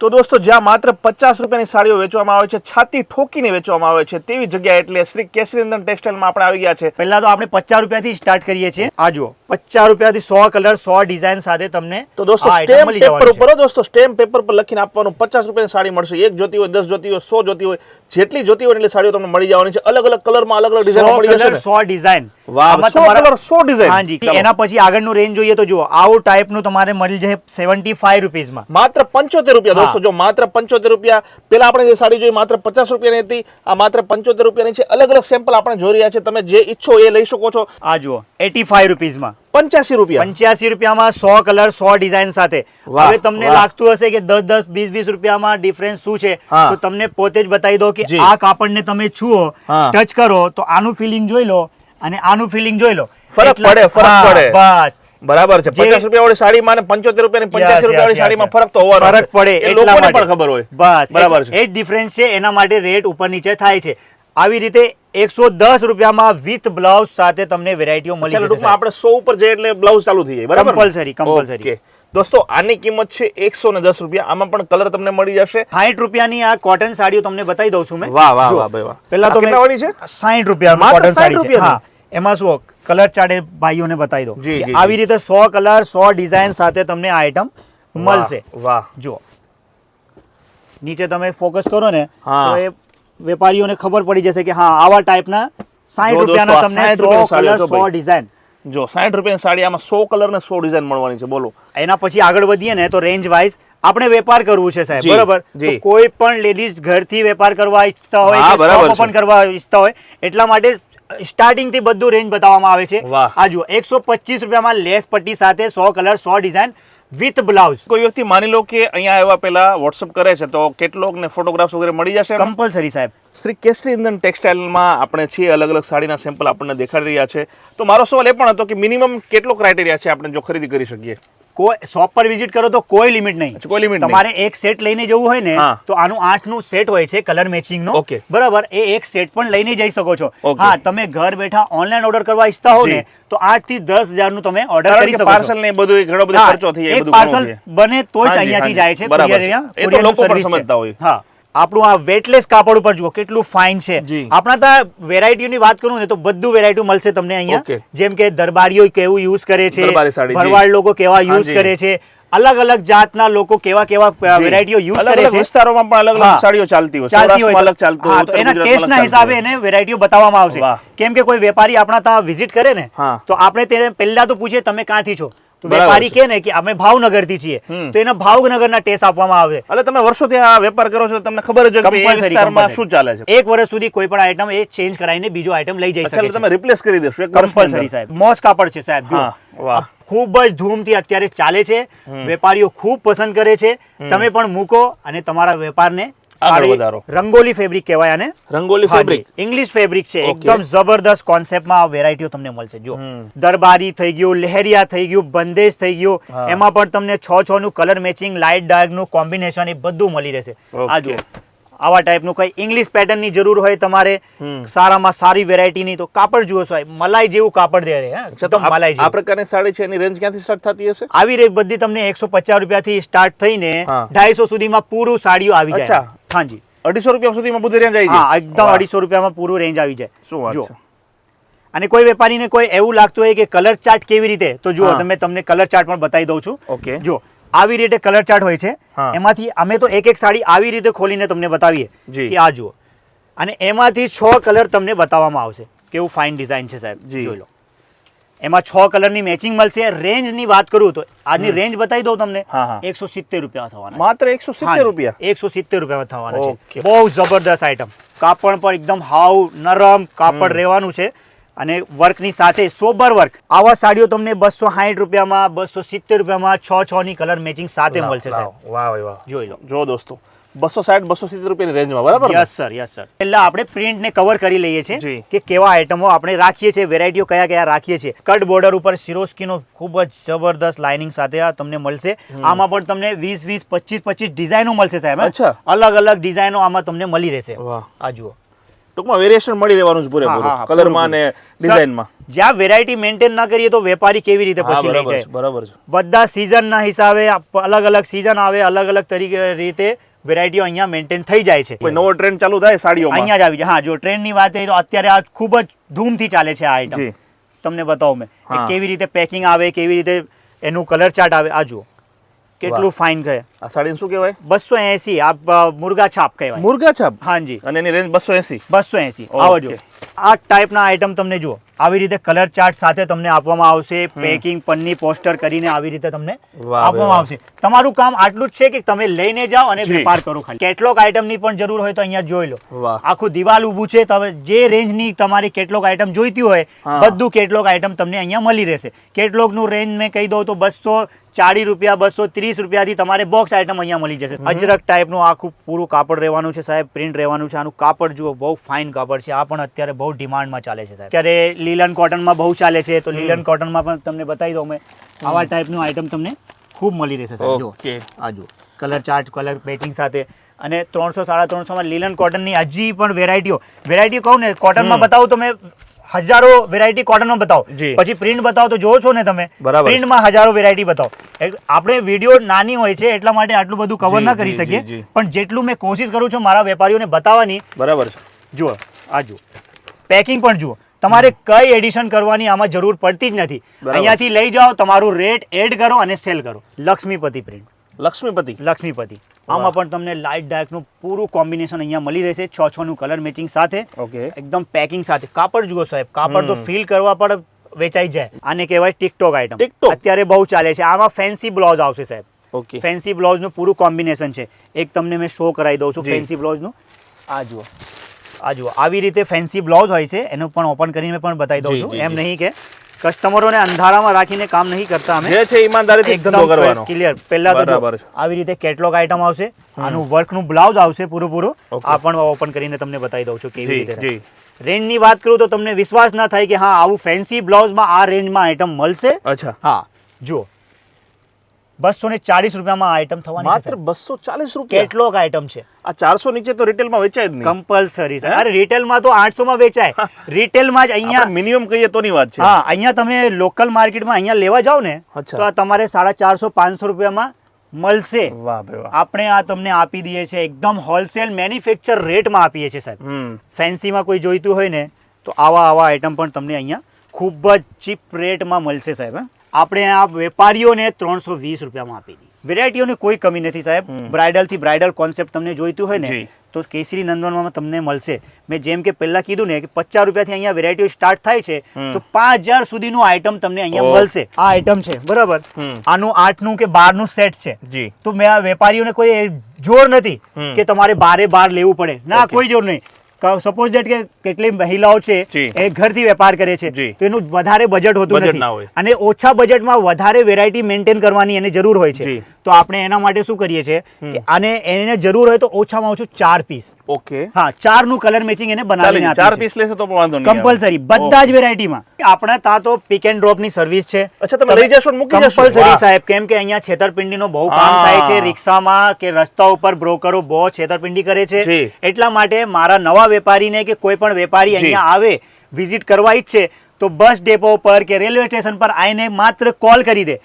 તો દોસ્તો જ્યાં માત્ર 50 રૂપિયાની સાડીઓ વેચવામાં આવે છે, છાતી ઠોકીને વેચવામાં આવે છે, તેવી જગ્યા એટલે શ્રી કેસરીનંદન ટેક્સટાઇલમાં આપણે આવી ગયા છે. પહેલા તો આપણે 50 રૂપિયાથી સ્ટાર્ટ કરીએ છીએ. આ જુઓ 50 રૂપિયાથી 100 કલર 100 ડિઝાઇન સાથે તમને તો દોસ્તો સ્ટેમ્પ પેપર ઉપર દોસ્તો સ્ટેમ્પ પેપર પર લખીને આપવાનું 50 રૂપિયાની સાડી મળશે. એક જોતી હોય, 10 જોતી હોય, 100 જોતી હોય, જેટલી જોતી હોય એટલી સાડીઓ તમને મળી જવાની છે. અલગ અલગ કલરમાં અલગ અલગ ડિઝાઇન મળી જશે. 100 ડિઝાઇન. વાહ, 100 કલર 100 ડિઝાઇન. હાજી. એના પછી આગળનું રેન્જ જોઈએ તો જુઓ આવું ટાઈપનું તમારે મળી જાય 75 રૂપીસમાં. માત્ર 75 રૂપિયા દોસ્તો. જો માત્ર 75 રૂપિયા. પેલા આપણે જે સાડી જોઈ માત્ર 50 રૂપિયાની હતી, આ માત્ર 75 રૂપિયાની છે. અલગ અલગ સેમ્પલ આપણે જોઈ રહ્યા છે. તમે જે ઈચ્છો એ લઈ શકો છો. આ જુઓ 85 રૂપીસમાં. 85 રૂપિયા. 85 રૂપિયામાં 100 કલર 100 ડિઝાઇન સાથે. હવે તમને લાગતું હશે કે 10 20 રૂપિયામાં ડિફરન્સ શું છે, તો તમને પોતે જ બતાવી દો કે આ કાપડને તમે છુઓ, ટચ કરો તો આનું ફિલિંગ જોઈ લો અને આનું ફિલિંગ જોઈ લો. ફરક પડે. બસ બરાબર છે. 50 રૂપિયા વાળી સાડીમાં અને 75 રૂપિયાની 85 રૂપિયા વાળી સાડીમાં ફરક તો હોવાનો. ફરક પડે એ લોકોને પણ ખબર હોય. બસ બરાબર છે. એ જ ડિફરન્સ છે. એના માટે રેટ ઉપર નીચે થાય છે. આવી રીતે 110 રૂપિયામાં વિથ બ્લાઉઝ સાથે તમને વેરાયટીઓ મળી જશે. ટૂંકમાં આપણે 100 ઉપર જઈએ એટલે બ્લાઉઝ ચાલુ થઈ જાય. બરાબર, કમ્પલસરી. દોસ્તો આની કિંમત છે 110 રૂપિયા. આમાં પણ કલર તમને મળી જશે. 60 રૂપિયાની આ કોટન સાડીઓ તમને બતાવી દઉં છું મેં. વાહ વાહ વાહ ભાઈ વાહ. પહેલા તો કેટલા વાળી છે? 60 રૂપિયામાં માત્ર કોટન 60 સાડી છે. રૂપિયા. હા, એમાં શું કલર ચાર્ટ ભાઈઓને બતાવી દો. જી, જી, આવી રીતે 100 કલર 100 ડિઝાઇન સાથે તમને આ આઈટમ મળશે. વાહ. જો નીચે તમે ફોકસ કરો ને હા. તો એ વેપારીઓને ખબર પડી જશે કે હા આવા ટાઈપના 60 રૂપિયાના તમને 100 કલર 100 ડિઝાઇન. જો 60 રૂપિયાની સાડી આમાં 100 કલર ને 100 ડિઝાઇન મળવાની છે. બોલો. એના પછી આગળ વધીએ ને તો રેન્જ વાઇઝ આપણે વેપાર કરવું છે સાહેબ. બરાબર. તો કોઈ પણ લેડીઝ ઘરથી વેપાર કરવા ઈચ્છતા હોય કે શોપ ઓપન કરવા ઈચ્છતા હોય એટલા માટે સ્ટાર્ટિંગ થી બધું રેન્જ બતાવવામાં આવે છે. આ જુઓ 125 રૂપિયામાં લેસ પટ્ટી સાથે 100 કલર 100 ડિઝાઇન વિથ બ્લાઉઝ. કોઈ વ્યક્તિ માની લો કે અહીંયા આવ્યા પહેલા વોટ્સઅપ કરે છે તો કેટલોગ ને ફોટોગ્રાફ્સ વગેરે મળી જશે? કમ્પલસરી સાહેબ. શ્રી કેસરીનંદન ટેક્સટાઇલમાં આપણે છીએ, અલગ અલગ સાડીના સેમ્પલ આપણને દેખાડી રહ્યા છે. તો મારો સવાલ એ પણ હતો કે મિનિમમ કેટલો ક્રાઇટેરિયા છે આપણે જો ખરીદી કરી શકીએ? કોઈ શોપ પર વિઝિટ કરો તો કોઈ લિમિટ નહીં. કોઈ લિમિટ તમારે એક સેટ લઈને જવું હોય ને તો આનું 8 નું સેટ હોય છે કલર મેચિંગ નો. બરાબર. એ એક સેટ પણ લઈને જઈ શકો છો. હા, તમે ઘર બેઠા ઓનલાઈન ઓર્ડર કરવા ઈચ્છતા હો ને તો 8 થી 10,000 નું તમે ઓર્ડર કરી શકો છો. પાર્સલ ને બધું ઘણો બધો ખર્ચો થઈ જાય. બધું પાર્સલ બને તો જ અહીંયાથી જાય છે. એ તો લોકો પણ સમજતા હોય. હા, આપણું આ વેટલેસ કાપડ ઉપર જુઓ કેટલું ફાઇન છે. આપણા ત્યાં વેરાયટીની વાત કરું ને તો બધું વેરાયટી મળશે તમને અહીંયા. જેમ કે દરબારીઓ કેવું યુઝ કરે છે, ભરવાડ લોકો કેવા યુઝ કરે છે, અલગ અલગ જાતના લોકો કેવા વેરાયટીઓ યુઝ કરે છે. વિસ્તારોમાં પણ અલગ અલગ સાડીઓ ચાલતી હોય. અલગ ચાલતું હોય. તો એના ટેસ્ટના હિસાબે એને વેરાયટીઓ બતાવવામાં આવશે. કેમ કે કોઈ વેપારી આપણા ત્યાં વિઝિટ કરે ને તો આપણે તેને પહેલા તો પૂછીએ તમે ક્યાંથી છો. તો વેપારી કે ને કે અમે ભાવનગર થી છીએ તો એને ભાવનગરના ટેસ્ટ આપવામાં આવે. એટલે તમે વર્ષોથી આ વેપાર કરો છો, તમને ખબર જ હોય કે એ વિસ્તારમાં શું ચાલે છે. એક વર્ષ સુધી કોઈ પણ આઈટમ એ ચેન્જ કરાવીને બીજો આઈટમ લઈ જઈ શકે છે. તમે રિપ્લેસ કરી દેશો. કમ્પલસરી સાહેબ. મોસ્ટ કાપડ છે સાહેબ. વાહ, ખૂબ જ ધૂમથી અત્યારે ચાલે છે. વેપારીઓ ખૂબ પસંદ કરે છે. તમે પણ મૂકો અને તમારા વેપારને રંગોલી ફેબ્રિક કહેવાય આને. રંગોલી ફેબ્રિક ઇંગ્લિશ ફેબ્રિક છે. એકદમ જબરદસ્ત કોન્સેપ્ટમાં આ વેરાયટીઓ તમને મળશે. જો દરબારી થઈ ગયું, લહેરિયા થઈ ગયું, બંદેજ થઈ ગયું, એમાં પણ તમને 6 નું કલર મેચિંગ, લાઇટ ડાર્ક નું કોમ્બિનેશન એ બધું મળી રહેશે. આ જો આવા ટાઈપનું કઈ ઇંગ્લિશ પેટર્ન ની જરૂર હોય તમારે સારામાં સારી વેરાયટીની તો કાપડ જુઓ સાહેબ, મલાઈ જેવું કાપડ દે રે. મલાઈ આ પ્રકારની સાડી છે એની રેન્જ ક્યાંથી સ્ટાર્ટ થતી હશે? આવી રેટ બધી તમને 150 રૂપિયાથી સ્ટાર્ટ થઈને 250 સુધીમાં પૂરું સાડીઓ આવી જાય. હાજી, 250 રૂપિયા સુધીમાં બધું રેન્જ આવી જાય. હા, એકદમ 250 રૂપિયામાં પૂરું રેન્જ આવી જાય. શું વાત છે. અને કોઈ વેપારીને કોઈ એવું લાગતું હોય કે કલર ચાર્ટ કેવી રીતે, તો જુઓ તમને કલર ચાર્ટ પણ બતાવી દઉં છું. ઓકે. જો આવી રીતે કલર ચાર્ટ હોય છે. એમાંથી અમે તો એક સાડી આવી રીતે ખોલીને તમને બતાવીએ કે આ જુઓ, અને એમાંથી 6 કલર તમને બતાવવામાં આવશે. કેવું ફાઇન ડિઝાઇન છે સાહેબ, જોઈ લો. એમાં 6 કલરની મેચિંગ મળશે. રેન્જ ની વાત કરું તો આજની રેન્જ બતાવી દઉં તમને. 170 રૂપિયા થવાના. માત્ર 170 રૂપિયા? 170 રૂપિયામાં થવાના છે. બહુ જબરદસ્ત આઈટમ. કાપડ પર એકદમ હાવ નરમ કાપડ રહેવાનું છે અને વર્કની સાથે સોબર વર્ક. આવા સાડીઓ તમને 260 રૂપિયામાં, 270 રૂપિયામાં 6 ની કલર મેચિંગ સાથે મળશે સાહેબ. વાહ વાહ, જોઈ લો. જો દોસ્તો 260 270 રૂપિયાની રેન્જમાં. બરાબર. Yes sir, yes sir. પહેલા આપણે પ્રિન્ટ ને કવર કરી લઈએ છીએ કે કેવા આઈટમો આપણે રાખીએ છીએ, વેરાયટીઓ કયા રાખીએ છીએ. કટ બોર્ડર ઉપર સિરોસ્કીનો ખૂબ જ જબરદસ્ત લાઇનિંગ સાથે આ તમને મળશે. આમાં પણ તમને 20 25 ડિઝાઇનો મળશે સાહેબ. અલગ અલગ ડિઝાઇનો આમાં તમને મળી રહેશે. આ જુઓ ટૂંકમાં વેરિએશન મળી રહેવાનું છે હા, હા, પૂરેપૂરું હા, કલરમાં અને ડિઝાઇનમાં. જ્યાં વેરાયટી મેન્ટેન ના કરીએ તો વેપારી કેવી રીતે હા, પછી લઈ બરાબર જાય? છે, બરાબર છે. બધા સિઝનના હિસાબે અલગ અલગ સિઝન આવે, અલગ અલગ તરીકે રીતે વેરાયટીઓ અહીંયા મેન્ટેન થઈ જાય છે. કોઈ નવો ટ્રેન્ડ ચાલુ થાય સાડીઓમાં? અહીંયા જ આવી જાય. હા, જો ટ્રેન્ડની વાત કરીએ તો અત્યારે આ ખૂબ જ ધૂમથી ચાલે છે આ આઈટમ. જી. તમને બતાવું મેં કે હા. કેવી રીતે પેકિંગ આવે, કેવી રીતે એનું કલર ચાર્ટ આવે. આ જુઓ કેટલું ફાઇન છે. આ સાડીને શું કહેવાય? 280 આ મુર્ગા છાપ કહેવાય. મુર્ગા છાપ. હાજી, અને એની રેન્જ 280. 280. આવો જો Okay. આ ટાઈપના આઈટમ તમને જુઓ આવી રીતે કલર ચાર્ટ સાથે તમને આપવામાં આવશે. પેકિંગ પન્ની પોસ્ટર કરીને આવી રીતે તમને વાહ, આપવામાં વાહ. આવશે. તમારું કામ આટલું જ છે કે તમે લઈને જાઓ અને જી. વેપાર કરો. ખાલી કેટલોગ આઈટમની પણ જરૂર હોય તો અહીંયા જોઈ લો. વાહ. આખું દિવાલ ઊભું છે. તમે જે રેન્જની તમારી કેટલોગ આઈટમ જોઈતી હોય હા. બધું કેટલોગ આઈટમ તમને અહીંયા મળી રહેશે. કેટલોગનું રેન્જ મેં કહી દઉં તો 240 રૂપિયા, 230 રૂપિયાથી તમારે બોક્સ આઈટમ અહીંયા મળી જશે. અજરક ટાઈપનું આખું પૂરું કાપડ રહેવાનું છે સાહેબ, પ્રિન્ટ રહેવાનું છે. આનું કાપડ જુઓ, બહુ ફાઇન કાપડ છે. આ પણ અત્યારે બહુ ડિમાન્ડમાં ચાલે છે સાહેબ. અત્યારે લીલન કોટનમાં બહુ ચાલે છે, તો લીલન કોટનમાં પણ તમને બતાવી દઉં મેં. આવા ટાઈપનું આઈટમ તમને ખૂબ મળી રહેશે સાહેબ. જુઓ ઓકે. આ જુઓ કલર ચાર્ટ, કલર પેચિંગ સાથે. અને 300 350 માં લીલન કોટનની હજી પણ વેરાયટીઓ કહું ને, કોટનમાં બતાવું તો મેં હજારો વેરાયટી કોટનમાં બતાવો, જી. પછી પ્રિન્ટ બતાવો તો જોવો છો ને તમે, બરાબર. પ્રિન્ટમાં હજારો વેરાયટી બતાવો. આપણે વિડીયો નાની હોય છે એટલા માટે આટલું બધું કવર જી, ના કરી જી, શકીએ, જી, જી. પણ જેટલું મેં કોશિશ કરું છું મારા વેપારીઓને બતાવવાની. બરાબર છે. જુઓ આ જુઓ પેકિંગ પણ જુઓ. તમારે કઈ એડિશન કરવાની આમાં જરૂર પડતી જ નથી. બરાબર. અહીંયાથી લઈ જાઓ, તમારું રેટ એડ કરો અને સેલ કરો. લક્ષ્મીપતિ પ્રિન્ટ, લક્ષ્મીપતિ. આમાં પણ તમને લાઇટ ડાર્કનું પૂરું કોમ્બિનેશન અહીંયા મળી રહેશે. 6 નું કલર મેચિંગ સાથે, ઓકે. એકદમ પેકિંગ સાથે. કાપડ જુઓ સાહેબ, કાપડ તો ફીલ કરવા પણ વેચાઈ જાય. આને કહેવાય ટિકટોક આઈટમ. TikTok? અત્યારે બહુ ચાલે છે. આમાં ફેન્સી બ્લાઉઝ આવશે સાહેબ. ઓકે. ફેન્સી બ્લાઉઝનું પૂરું કોમ્બિનેશન છે. એક તમને મેં શો કરાવી દઉં છું જી. ફેન્સી બ્લાઉઝનું. આ જુઓ, આ જુઓ આવી રીતે ફેન્સી બ્લાઉઝ હોય છે. એનું પણ ઓપન કરીને પણ બતાવી દઉં જી, છું. જી, એમ જી. નહીં કે કસ્ટમરોને અંધારામાં રાખીને કામ નહીં કરતા અમે. જે છે ઈમાનદારીથી જ ધંધો કરવાનો. ક્લિયર. પહેલા તો જો બરાબર છે. આવી રીતે કેટલોગ આઈટમ આવશે. આનું વર્કનું બ્લાઉઝ આવશે પૂરું. Okay. આ પણ ઓપન કરીને તમને બતાવી દઉં છું કેવી જી, રીતે. જી. રેન્જની વાત કરું તો તમને વિશ્વાસ ના થાય કે હા આવું ફેન્સી બ્લાઉઝમાં આ રેન્જમાં આઈટમ મળશે. અચ્છા. હા જુઓ 240 રૂપિયામાં આઈટમ થવાની છે માત્ર સાહેબ. 240 રૂપિયા. કેટલોગ આઈટમ છે. આ 400 નીચે તો રિટેલમાં વેચાય જ નહીં. કમ્પલસરી છે. અરે રિટેલમાં તો 800 માં વેચાય. રિટેલમાં જ અહીંયા મિનિમમ કહીએ તોની વાત છે. હા અહીંયા તમે લોકલ માર્કેટમાં અહીંયા લેવા જાઓ ને અચ્છા. તો આ તમારે 450 500 રૂપિયામાં મળશે. વાહ ભાઈ વાહ. આપણે આ તમને આપી દઈએ છીએ એકદમ હોલસેલ મેન્યુફેક્ચર રેટમાં આપીએ છીએ સાહેબ. ફેન્સીમાં કોઈ જોઈતું હોય ને તો આવા આઈટમ પણ તમને અહીંયા ખૂબ જ ચીપ રેટમાં મળશે સાહેબ. આપણે આ વેપારીઓને 320 રૂપિયામાં આપી દઈએ. વેરાયટીઓની કોઈ કમી નથી સાહેબ. બ્રાઇડલ થી બ્રાઇડલ કોન્સેપ્ટ તમને જોઈતું હોય ને જી. તો કેસરી નંદનમાં તમને મળશે. મેં જેમ કે પહેલા કીધું ને કે 50 રૂપિયાથી અહીંયા વેરાયટીઓ સ્ટાર્ટ થાય છે તો 5000 સુધીનું આઈટમ તમને અહીંયા મળશે. આ આઈટમ છે બરાબર. આનું 8 નું કે 12 નું સેટ છે. જી. તો મેં આ વેપારીઓને કોઈ જોર નથી કે તમારે બાર લેવું પડે ના. Okay. કોઈ જોર નહીં. સપોઝ દેટ કે કેટલી મહિલાઓ છે જી. એ ઘરથી વેપાર કરે છે જી. તો એનું વધારે બજેટ હોતું Budget ના હોય. નથી અને ઓછા બજેટમાં વધારે વેરાયટી મેન્ટેન કરવાની એને જરૂર હોય છે. જી. તો આપણે એના માટે શું કરીએ છીએ કે આને એને જરૂર હોય તો ઓછામાં ઓછું 4 પીસ. ઓકે. હા 4 નું કલર મેચિંગ એને ચાલે બનાવીને 4 આપીએ છીએ. પીસ લેશે તો પણ વાંધો નહીં આવે. કમ્પલસરી બધા જ વેરાયટીમાં. આપણા ત્યાં તો પિક એન્ડ ડ્રોપ ની સર્વિસ છે. અચ્છા, તમે લઈ જશો ને મૂકી જશો? કમ્પલસરી વાહ. સાહેબ, કેમ કે અહીંયા છેતરપિંડીનો બહુ કામ હા. થાય છે. રિક્ષામાં કે રસ્તા ઉપર બ્રોકરો બહુ છેતરપિંડી કરે છે. જી. એટલા માટે મારા નવા વેપારીને કે કોઈ પણ વેપારી જી. અહીંયા આવે વિઝિટ કરવા ઈચ્છે તો બસ ડેપો પર કે રેલવે સ્ટેશન પર આવીને માત્ર કોલ કરી દે